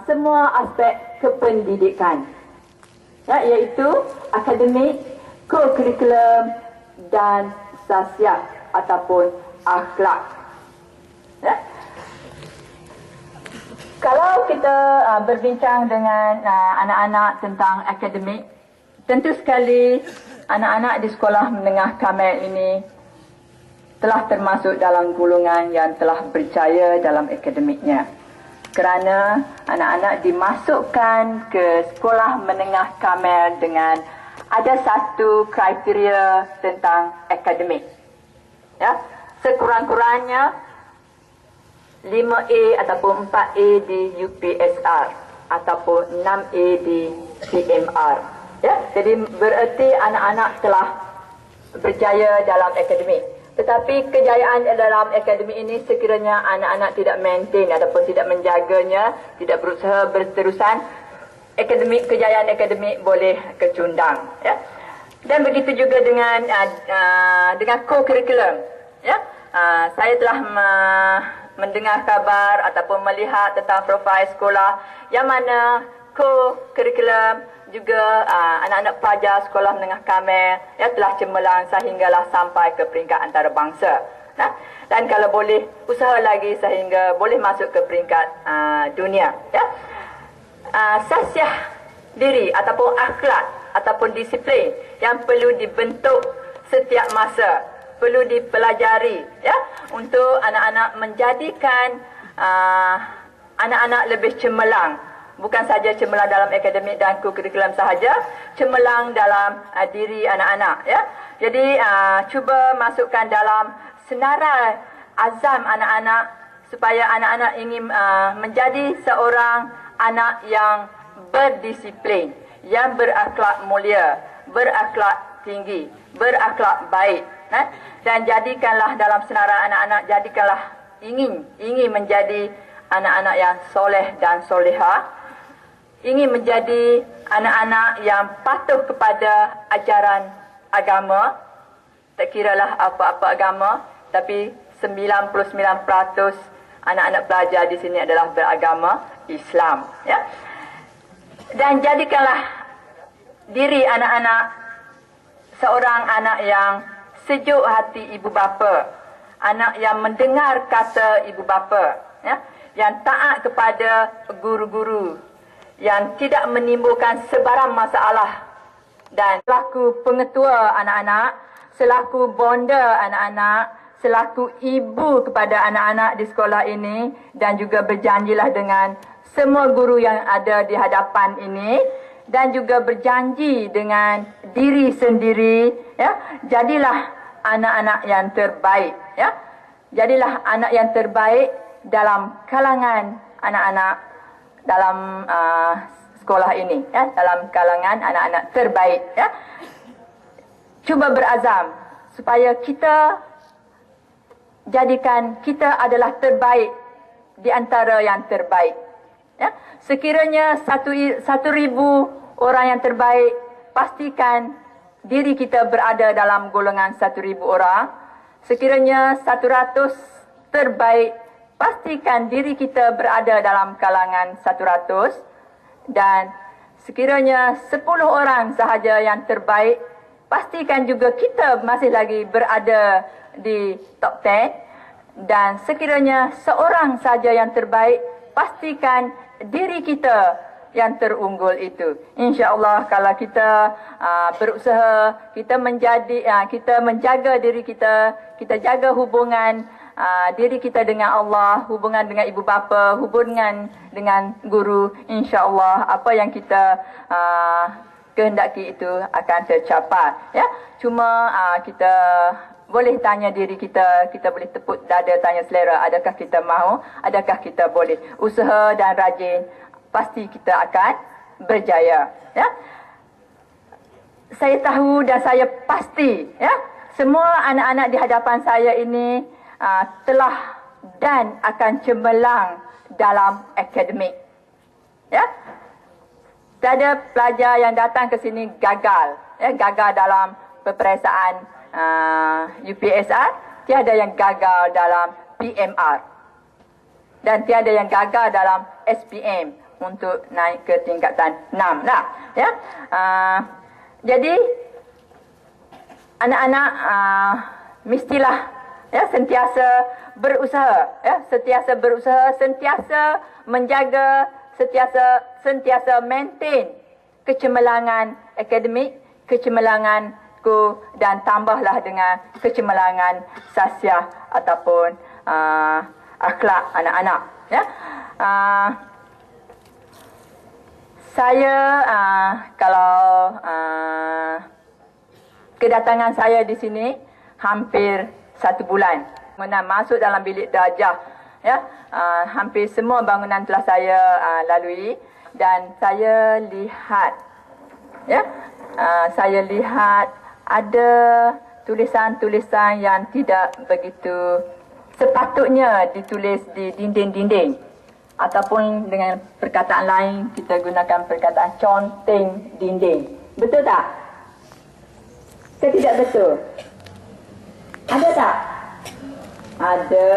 semua aspek kependidikan, ya, iaitu akademik, co-curriculum dan sosial ataupun akhlak. Ya. Kalau kita berbincang dengan anak-anak tentang akademik, tentu sekali anak-anak di sekolah menengah Kamil ini telah termasuk dalam golongan yang telah berjaya dalam akademiknya. Kerana anak-anak dimasukkan ke sekolah menengah Kamil dengan ada satu kriteria tentang akademik. Ya, sekurang-kurangnya 5A ataupun 4A di UPSR ataupun 6A di PMR. Ya, jadi bererti anak-anak telah berjaya dalam akademik. Tetapi kejayaan dalam akademik ini sekiranya anak-anak tidak maintain ataupun tidak menjaganya, tidak berusaha berterusan, kejayaan akademik boleh kecundang. Ya. Dan begitu juga dengan co-curriculum. Ya. Saya telah mendengar kabar ataupun melihat tentang profil sekolah yang mana co-curriculum juga anak-anak pelajar sekolah menengah Kamil ya telah cemerlang sehinggalah sampai ke peringkat antarabangsa. Nah, dan kalau boleh usaha lagi sehingga boleh masuk ke peringkat dunia. Ya. Sasiah diri ataupun akhlak ataupun disiplin yang perlu dibentuk setiap masa, perlu dipelajari ya untuk anak-anak menjadikan anak-anak lebih cemerlang. Bukan saja cemerlang dalam akademik dan co-curriculum sahaja, cemerlang dalam diri anak-anak. Ya. Jadi cuba masukkan dalam senarai azam anak-anak supaya anak-anak ingin menjadi seorang anak yang berdisiplin, yang berakhlak mulia, berakhlak tinggi, berakhlak baik. Dan jadikanlah dalam senarai anak-anak, jadikanlah ingin menjadi anak-anak yang soleh dan solehah, ingin menjadi anak-anak yang patuh kepada ajaran agama, tak kiralah apa-apa agama, tapi 99% anak-anak pelajar di sini adalah beragama Islam. Ya. Dan jadikanlah diri anak-anak seorang anak yang sejuk hati ibu bapa, anak yang mendengar kata ibu bapa, ya, yang taat kepada guru-guru, yang tidak menimbulkan sebarang masalah, dan selaku pengetua anak-anak, selaku bonda anak-anak, selaku ibu kepada anak-anak di sekolah ini, dan juga berjanjilah dengan semua guru yang ada di hadapan ini, dan juga berjanji dengan diri sendiri, ya, jadilah anak-anak yang terbaik, ya. Jadilah anak yang terbaik dalam kalangan anak-anak dalam sekolah ini, ya, dalam kalangan anak-anak terbaik. Ya. Cuba berazam supaya kita jadikan kita adalah terbaik di antara yang terbaik. Ya. Sekiranya 1,000 orang yang terbaik, pastikan diri kita berada dalam golongan 1,000 orang. Sekiranya 100 terbaik, pastikan diri kita berada dalam kalangan 100, dan sekiranya 10 orang sahaja yang terbaik, pastikan juga kita masih lagi berada di top 10, dan sekiranya seorang saja yang terbaik, pastikan diri kita yang terunggul itu. InsyaAllah kalau kita berusaha, kita menjaga diri kita, kita jaga hubungan diri kita dengan Allah, hubungan dengan ibu bapa, hubungan dengan guru, insya-Allah apa yang kita kehendaki itu akan tercapai. Ya, cuma kita boleh tanya diri kita, kita boleh tepuk dada tanya selera, adakah kita mahu, adakah kita boleh. Usaha dan rajin, pasti kita akan berjaya. Ya, saya tahu dan saya pasti, ya, semua anak-anak di hadapan saya ini telah dan akan cemerlang dalam akademik. Ya. Tiada pelajar yang datang ke sini gagal, ya, gagal dalam peperiksaan UPSR, tiada yang gagal dalam PMR, dan tiada yang gagal dalam SPM. untuk naik ke tingkatan 6 lah, ya. Jadi anak-anak mestilah ya sentiasa berusaha, ya, sentiasa menjaga, sentiasa maintain kecemerlangan akademik, kecemerlanganku, dan tambahlah dengan kecemerlangan sasiah ataupun akhlak anak-anak, ya. Saya kalau kedatangan saya di sini hampir 1 bulan. Masuk dalam bilik darjah, ya, hampir semua bangunan telah saya lalui, dan saya lihat, ya, saya lihat ada tulisan-tulisan yang tidak begitu sepatutnya ditulis di dinding-dinding, ataupun dengan perkataan lain kita gunakan perkataan conteng dinding. Betul tak? Ke tidak betul? Ada tak? Ada.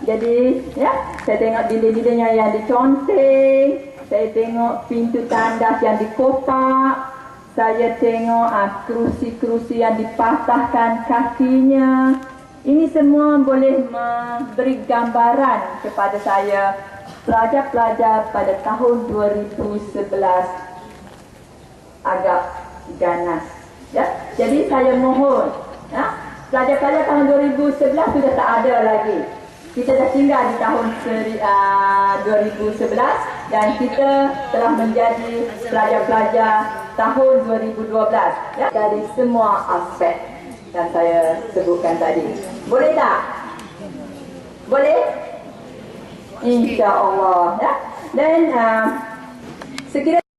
Jadi, ya, saya tengok dinding-dindingnya yang diconteng, saya tengok pintu tandas yang dikopak, saya tengok kerusi-kerusi yang dipatahkan kakinya. Ini semua boleh memberi gambaran kepada saya, pelajar-pelajar pada tahun 2011 agak ganas. Ya, jadi saya mohon, ya, pelajar-pelajar tahun 2011 sudah tak ada lagi. Kita dah tinggal di tahun 2011 dan kita telah menjadi pelajar-pelajar tahun 2012, ya, dari semua aspek yang saya sebutkan tadi. Boleh tak? Boleh? InsyaAllah, ya. Dan sekiranya